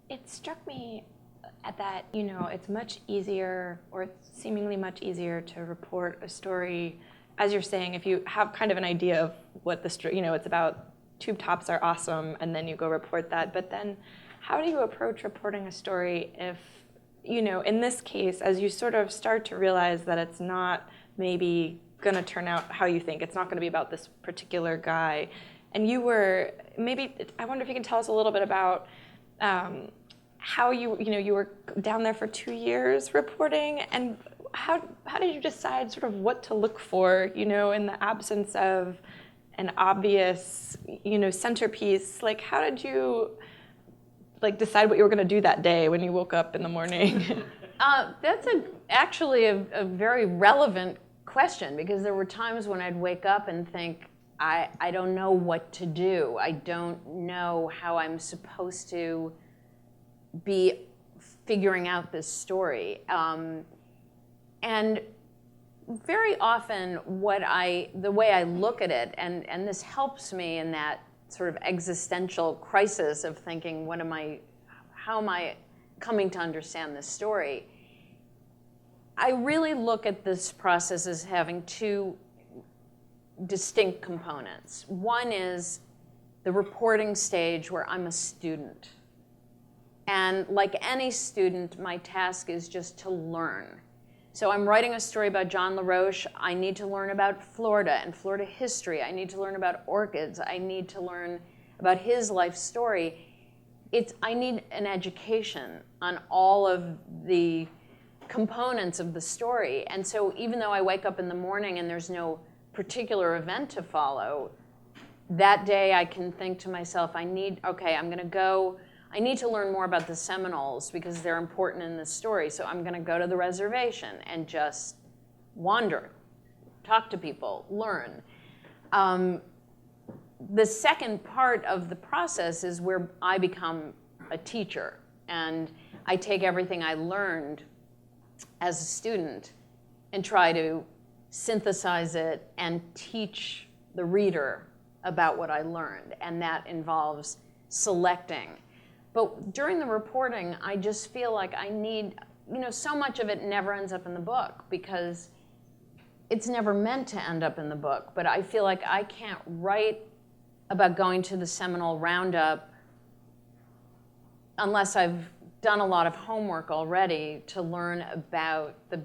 It struck me that, it's much easier, or it's seemingly much easier to report a story, as you're saying, if you have kind of an idea of what the story, it's about tube tops are awesome, and then you go report that. But then how do you approach reporting a story if, in this case, as you sort of start to realize that it's not maybe going to turn out how you think, it's not going to be about this particular guy, and you were, I wonder if you can tell us a little bit about how you were down there for 2 years reporting, and how did you decide sort of what to look for, in the absence of an obvious, centerpiece? Like, how did you decide what you were going to do that day when you woke up in the morning? That's actually a very relevant question, because there were times when I'd wake up and think, I don't know what to do. I don't know how I'm supposed to be figuring out this story. And very often the way I look at it, and this helps me in that sort of existential crisis of thinking, how am I coming to understand this story? I really look at this process as having two distinct components. One is the reporting stage, where I'm a student. And like any student, my task is just to learn. So I'm writing a story about John LaRoche. I need to learn about Florida and Florida history. I need to learn about orchids. I need to learn about his life story. I need an education on all of the components of the story. And so even though I wake up in the morning and there's no particular event to follow, that day I can think to myself, I need to learn more about the Seminoles because they're important in this story. So I'm going to go to the reservation and just wander, talk to people, learn. The second part of the process is where I become a teacher. And I take everything I learned as a student and try to synthesize it and teach the reader about what I learned. And that involves selecting. But during the reporting, I just feel like I need, so much of it never ends up in the book because it's never meant to end up in the book. But I feel like I can't write about going to the Seminole Roundup unless I've done a lot of homework already to learn about the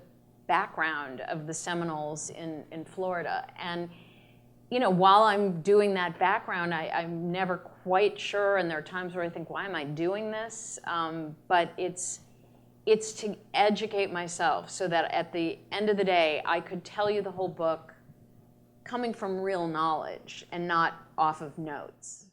background of the Seminoles in Florida. And while I'm doing that background, I'm never quite sure, and there are times where I think, why am I doing this? But it's to educate myself so that at the end of the day, I could tell you the whole book coming from real knowledge and not off of notes.